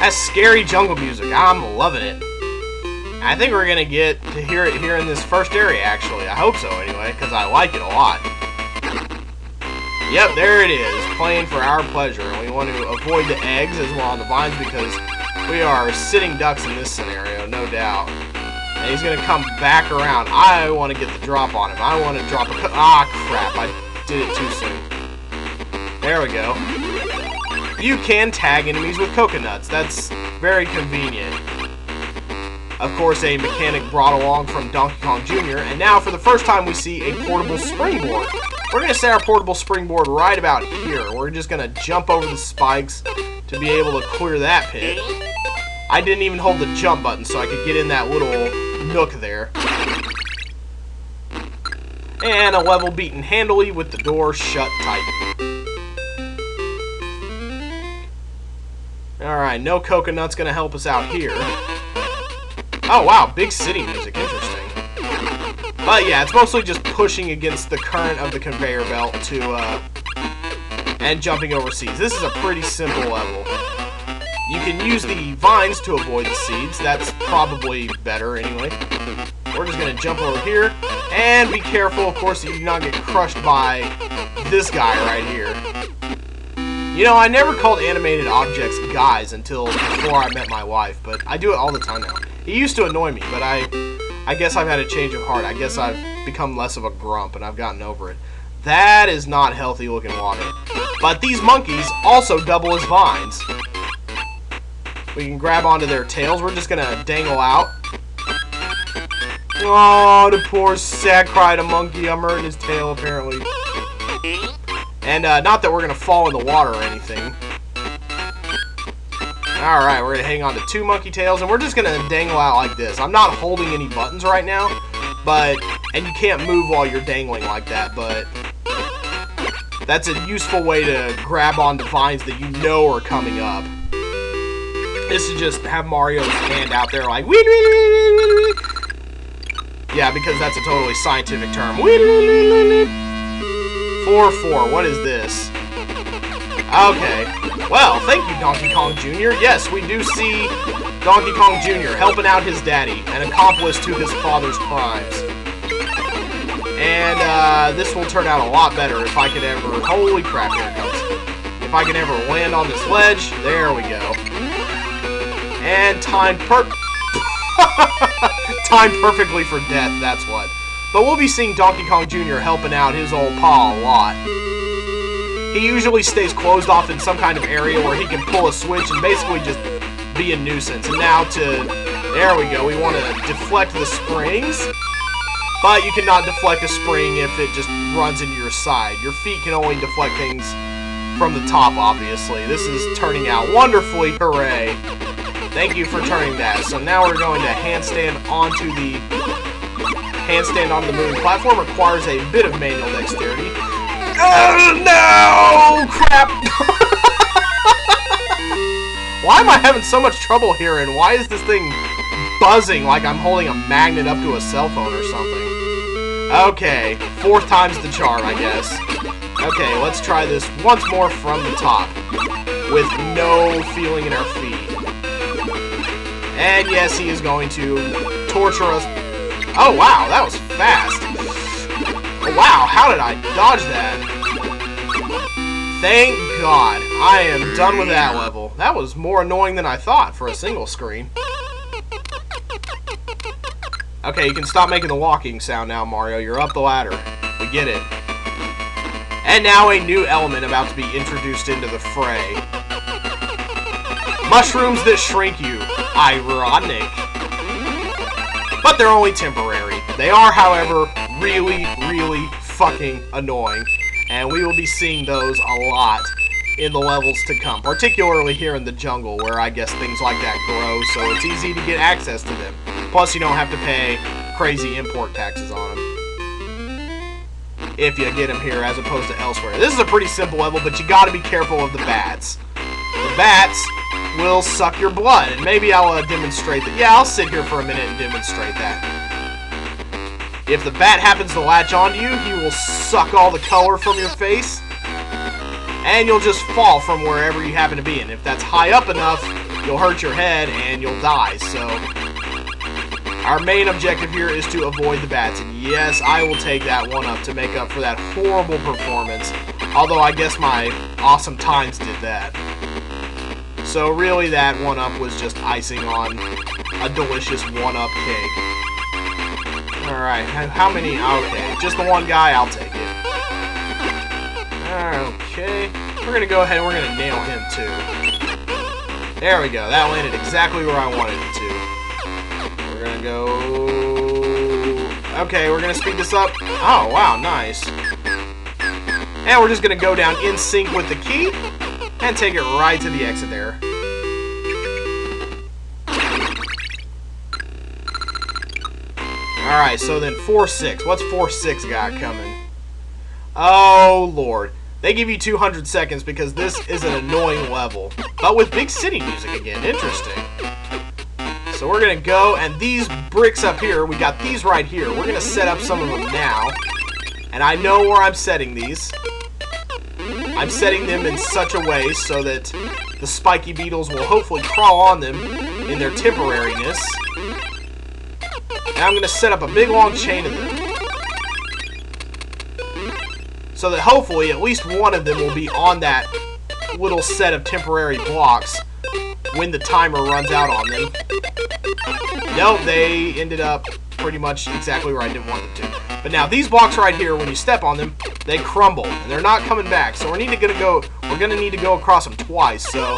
That's scary jungle music. I'm loving it. I think we're gonna get to hear it here in this first area, actually. I hope so, anyway, because I like it a lot. Yep, there it is, playing for our pleasure. And we want to avoid the eggs as we're on the vines because we are sitting ducks in this scenario, no doubt. And he's gonna come back around. I want to get the drop on him. I want to drop a... Ah, crap, I did it too soon. There we go. You can tag enemies with coconuts. That's very convenient. Of course, a mechanic brought along from Donkey Kong Jr. And now, for the first time, we see a portable springboard. We're going to set our portable springboard right about here. We're just going to jump over the spikes to be able to clear that pit. I didn't even hold the jump button so I could get in that little nook there. And a level beaten handily with the door shut tight. Alright, no coconut's going to help us out here. Oh wow, big city music, interesting. But yeah, it's mostly just pushing against the current of the conveyor belt to, and jumping over seeds. This is a pretty simple level. You can use the vines to avoid the seeds. That's probably better anyway. We're just going to jump over here, and be careful, of course, that you do not get crushed by this guy right here. You know, I never called animated objects guys until before I met my wife, but I do it all the time now. It used to annoy me, but I guess I've had a change of heart. I guess I've become less of a grump, and I've gotten over it. That is not healthy looking water. But these monkeys also double as vines. We can grab onto their tails. We're just going to dangle out. Oh, the poor sad cried a monkey. I'm hurting his tail, apparently. And not that we're going to fall in the water or anything. Alright, we're going to hang on to 2 monkey tails, and we're just going to dangle out like this. I'm not holding any buttons right now, but, and you can't move while you're dangling like that, but that's a useful way to grab onto vines that you know are coming up. This is just have Mario's hand out there like, wee, wee, wee, wee, wee. Yeah, because that's a totally scientific term. 4-4, what is this? Okay. Well, thank you, Donkey Kong Jr. Yes, we do see Donkey Kong Jr. helping out his daddy, an accomplice to his father's crimes. And this will turn out a lot better if I could ever... Holy crap, here it comes. If I can ever land on this ledge. There we go. And timed timed perfectly for death, that's what. But we'll be seeing Donkey Kong Jr. helping out his old pa a lot. He usually stays closed off in some kind of area where he can pull a switch and basically just be a nuisance. And now there we go, we want to deflect the springs. But you cannot deflect a spring if it just runs into your side. Your feet can only deflect things from the top, obviously. This is turning out wonderfully, hooray. Thank you for turning that. So now we're going to handstand onto the moving platform. Requires a bit of manual dexterity. Oh, no! Crap! Why am I having so much trouble here, and why is this thing buzzing like I'm holding a magnet up to a cell phone or something? Okay, 4th time's the charm, I guess. Okay, let's try this once more from the top, with no feeling in our feet. And yes, he is going to torture us. Oh, wow, that was fast. Oh, wow, how did I dodge that? Thank God. I am done with that level. That was more annoying than I thought for a single screen. Okay, you can stop making the walking sound now, Mario. You're up the ladder. We get it. And now a new element about to be introduced into the fray. Mushrooms that shrink you. Ironic. But they're only temporary. They are, however, really, really fucking annoying. And we will be seeing those a lot in the levels to come. Particularly here in the jungle, where I guess things like that grow, so it's easy to get access to them. Plus, you don't have to pay crazy import taxes on them. If you get them here as opposed to elsewhere. This is a pretty simple level, but you gotta be careful of the bats. The bats will suck your blood, and maybe I'll demonstrate that. Yeah, I'll sit here for a minute and demonstrate that. If the bat happens to latch onto you, he will suck all the color from your face, and you'll just fall from wherever you happen to be. And if that's high up enough, you'll hurt your head and you'll die. So our main objective here is to avoid the bats. And yes, I will take that one up to make up for that horrible performance. Although I guess my awesome times did that. So really that one-up was just icing on a delicious one-up cake. Alright, how many? Okay, just the one guy, I'll take it. Okay, we're going to go ahead and we're going to nail him too. There we go, that landed exactly where I wanted it to. We're going to go... Okay, we're going to speed this up. Oh, wow, nice. And we're just going to go down in sync with the key and take it right to the exit there. Alright, so then 4-6. What's 4-6 got coming? Oh, Lord. They give you 200 seconds because this is an annoying level. But with big city music again. Interesting. So we're going to go, and these bricks up here, we got these right here. We're going to set up some of them now. And I know where I'm setting these. I'm setting them in such a way so that the spiky beetles will hopefully crawl on them in their temporariness. And I'm going to set up a big long chain of them. So that hopefully at least one of them will be on that little set of temporary blocks when the timer runs out on them. Nope, they ended up pretty much exactly where I didn't want them to. But now these blocks right here, when you step on them, they crumble and they're not coming back. So we're gonna need to go across them twice. So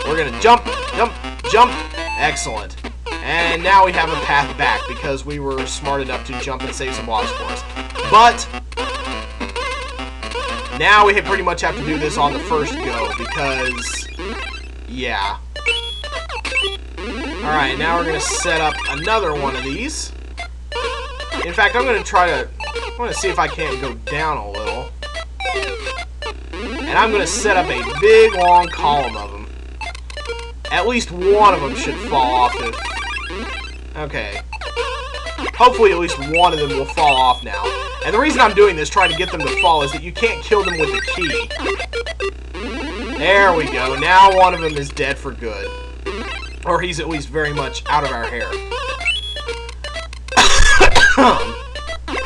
we're gonna jump, jump, jump. Excellent. And now we have a path back because we were smart enough to jump and save some blocks for us. But now we pretty much have to do this on the first go because, yeah. Alright, now we're going to set up another one of these. In fact, I'm going to see if I can't go down a little. And I'm going to set up a big long column of them. At least one of them should fall off if... Okay. Hopefully at least one of them will fall off now. And the reason I'm doing this, trying to get them to fall, is that you can't kill them with the key. There we go. Now one of them is dead for good. Or he's at least very much out of our hair.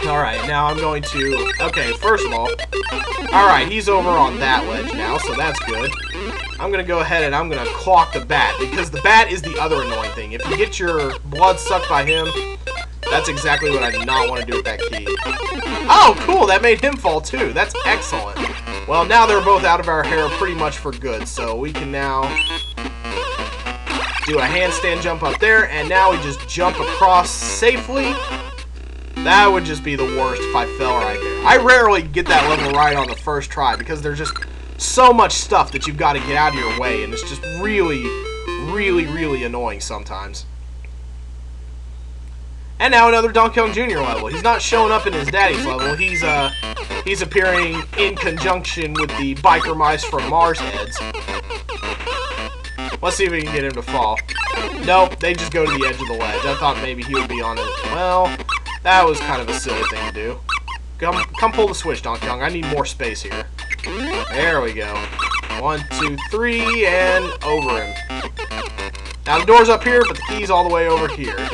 Alright, now I'm going to... Okay, first of all... Alright, he's over on that ledge now, so that's good. I'm going to go ahead and I'm going to clock the bat, because the bat is the other annoying thing. If you get your blood sucked by him, that's exactly what I do not want to do with that key. Oh, cool! That made him fall too. That's excellent. Well, now they're both out of our hair pretty much for good, so we can now do a handstand jump up there, and now we just jump across safely. That would just be the worst if I fell right there. I rarely get that level right on the first try because there's just so much stuff that you've got to get out of your way, and it's just really, really, really annoying sometimes. And now another Donkey Kong Jr. level. He's not showing up in his daddy's level. He's appearing in conjunction with the biker mice from Mars heads. Let's see if we can get him to fall. Nope, they just go to the edge of the ledge. I thought maybe he would be on it. Well, that was kind of a silly thing to do. Come pull the switch, Donkey Kong. I need more space here. There we go. 1, 2, 3, and over him. Now the door's up here, but the key's all the way over here.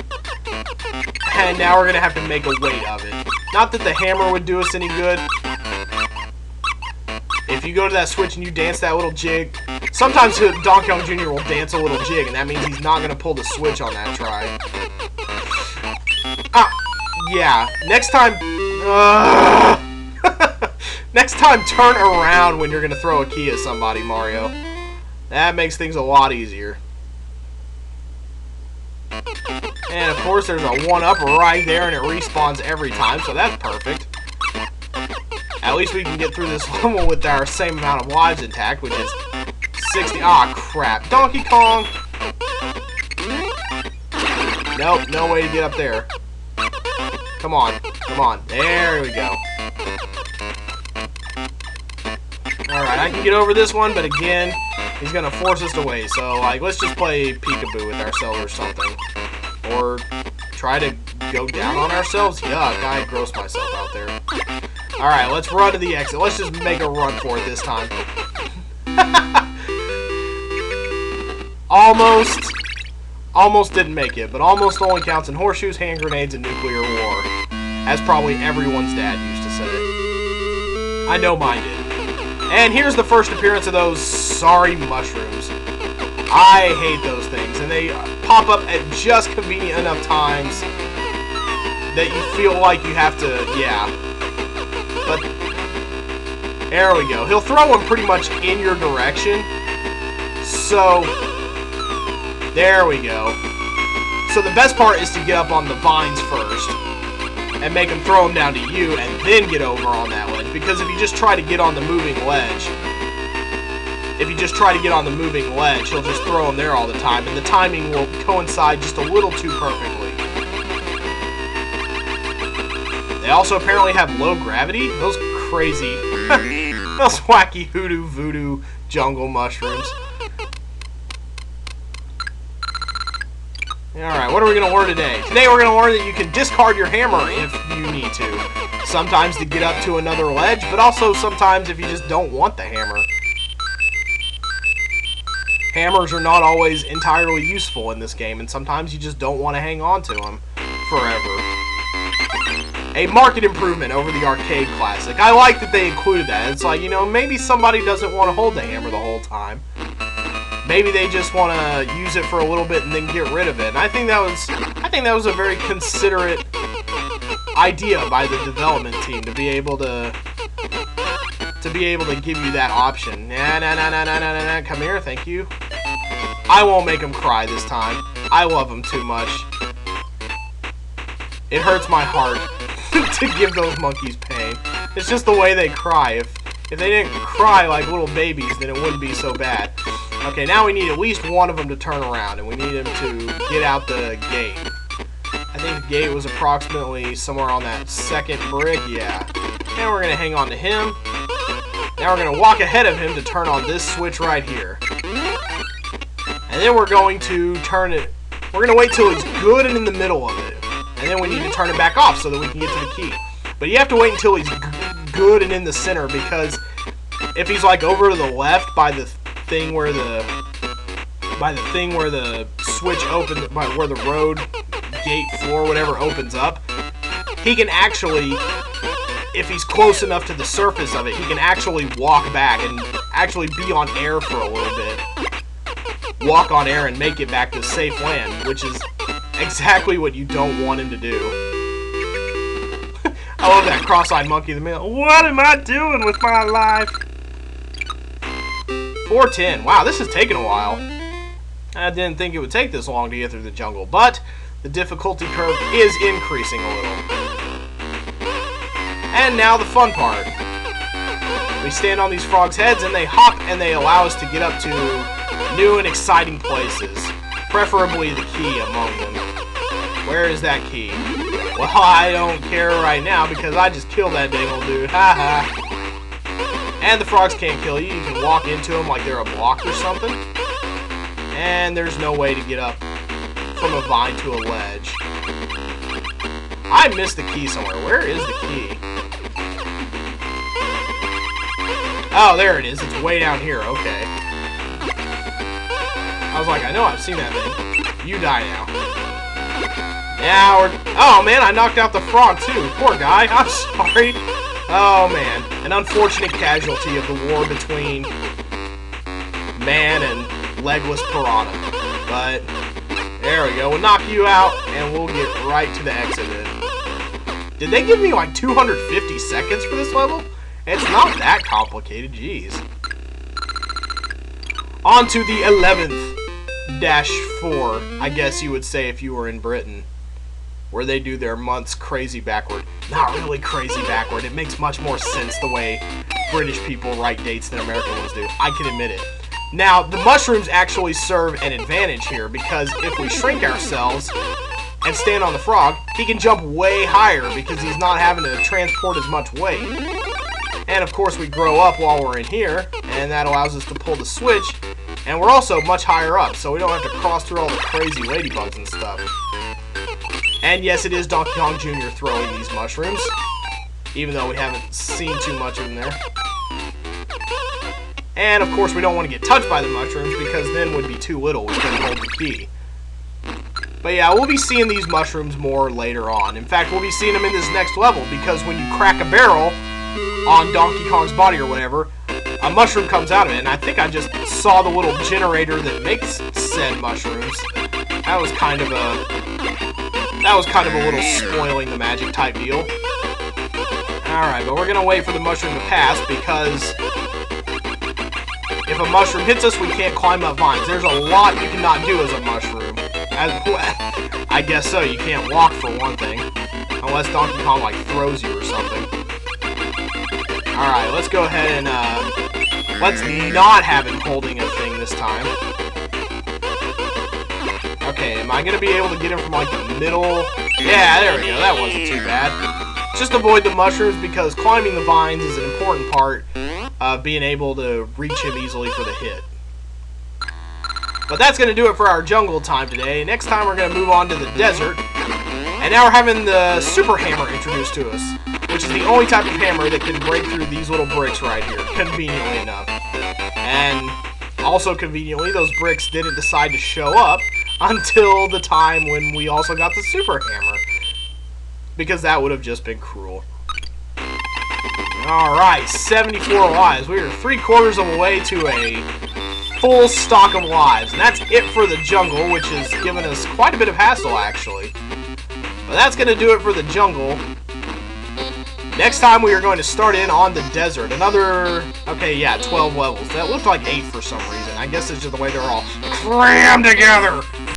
And now we're going to have to make a weight of it. Not that the hammer would do us any good. If you go to that switch and you dance that little jig, sometimes Donkey Kong Jr. will dance a little jig, and that means he's not going to pull the switch on that try. Ah, yeah. Next time... Next time, turn around when you're going to throw a key at somebody, Mario. That makes things a lot easier. And, of course, there's a 1-up right there, and it respawns every time, so that's perfect. At least we can get through this level with our same amount of lives intact, which is 60. Ah, crap. Donkey Kong! Nope, no way to get up there. Come on, come on. There we go. Alright, I can get over this one, but again, he's going to force us to wait. So, like, let's just play peekaboo with ourselves or something. Or try to go down on ourselves. Yuck, I grossed myself out there. Alright, let's run to the exit. Let's just make a run for it this time. Almost didn't make it, but almost only counts in horseshoes, hand grenades, and nuclear war. As probably everyone's dad used to say it. I know mine did. And here's the first appearance of those sorry mushrooms. I hate those things, and they pop up at just convenient enough times that you feel like you have to, yeah. But there we go. He'll throw them pretty much in your direction. So, there we go. So the best part is to get up on the vines first and make him throw them down to you and then get over on that ledge. Because if you just try to get on the moving ledge, he'll just throw them there all the time, and the timing will coincide just a little too perfectly. They also apparently have low gravity. Those crazy, those wacky hoodoo voodoo jungle mushrooms. Alright, what are we going to learn today? Today we're going to learn that you can discard your hammer if you need to. Sometimes to get up to another ledge, but also sometimes if you just don't want the hammer. Hammers are not always entirely useful in this game, and sometimes you just don't want to hang on to them forever. A marked improvement over the arcade classic. I like that they included that. It's like, you know, maybe somebody doesn't want to hold the hammer the whole time. Maybe they just want to use it for a little bit and then get rid of it. And I think that was a very considerate idea by the development team to be able to give you that option. Nah, come here, thank you. I won't make them cry this time. I love them too much. It hurts my heart to give those monkeys pain. It's just the way they cry. If they didn't cry like little babies, then it wouldn't be so bad. Okay, now we need at least one of them to turn around, and we need him to get out the gate. I think the gate was approximately somewhere on that second brick, yeah. Now we're going to hang on to him. Now we're going to walk ahead of him to turn on this switch right here. And then we're going to turn it, we're going to wait till he's good and in the middle of it. And then we need to turn it back off so that we can get to the key. But you have to wait until he's good and in the center, because if he's like over to the left by the thing where the switch opens, where the road gate floor whatever opens up, he can actually, if he's close enough to the surface of it, he can actually walk back and actually be on air for a little bit. Walk on air and make it back to safe land, which is exactly what you don't want him to do. I love that cross-eyed monkey in the middle. What am I doing with my life? 410. Wow, this has taken a while. I didn't think it would take this long to get through the jungle, but the difficulty curve is increasing a little. And now the fun part. We stand on these frogs' heads and they hop and they allow us to get up to new and exciting places. Preferably the key among them. Where is that key? Well, I don't care right now because I just killed that dang old dude. Ha ha. And the frogs can't kill you. You can walk into them like they're a block or something. And there's no way to get up from a vine to a ledge. I missed the key somewhere. Where is the key? Oh, there it is. It's way down here. Okay. I was like, I know I've seen that thing. You die now. Now we're... Oh, man, I knocked out the frog, too. Poor guy. I'm sorry. Oh, man. An unfortunate casualty of the war between man and legless piranha. But there we go. We'll knock you out, and we'll get right to the exit. Did they give me like 250 seconds for this level? It's not that complicated. Jeez. On to the 11th-4, I guess you would say if you were in Britain, where they do their months crazy backward. Not really crazy backward. It makes much more sense the way British people write dates than American ones do. I can admit it. Now, the mushrooms actually serve an advantage here, because if we shrink ourselves and stand on the frog, he can jump way higher because he's not having to transport as much weight. And of course we grow up while we're in here, and that allows us to pull the switch, and we're also much higher up, so we don't have to cross through all the crazy ladybugs and stuff. And yes, it is Donkey Kong Jr. throwing these mushrooms, even though we haven't seen too much of them there. And, of course, we don't want to get touched by the mushrooms because then would be too little. We couldn't hold the key. But yeah, we'll be seeing these mushrooms more later on. In fact, we'll be seeing them in this next level because when you crack a barrel on Donkey Kong's body or whatever, a mushroom comes out of it. And I think I just saw the little generator that makes said mushrooms. That was kind of a little spoiling the magic type deal. Alright, but we're going to wait for the mushroom to pass because if a mushroom hits us, we can't climb up vines. There's a lot you cannot do as a mushroom. I guess so. You can't walk for one thing. Unless Donkey Kong, like, throws you or something. Alright, let's go ahead and, let's not have him holding a thing this time. Okay, am I going to be able to get him from, like, the middle? Yeah, there we go. That wasn't too bad. Just avoid the mushrooms because climbing the vines is an important part of being able to reach him easily for the hit. But that's going to do it for our jungle time today. Next time we're going to move on to the desert. And now we're having the super hammer introduced to us, which is the only type of hammer that can break through these little bricks right here, conveniently enough. And also conveniently, those bricks didn't decide to show up until the time when we also got the super hammer. Because that would have just been cruel. Alright, 74 lives. We are 3/4 of the way to a full stock of lives. And that's it for the jungle, which has given us quite a bit of hassle, actually. But that's going to do it for the jungle. Next time we are going to start in on the desert. Another, okay, yeah, 12 levels. That looked like 8 for some reason. I guess it's just the way they're all crammed together.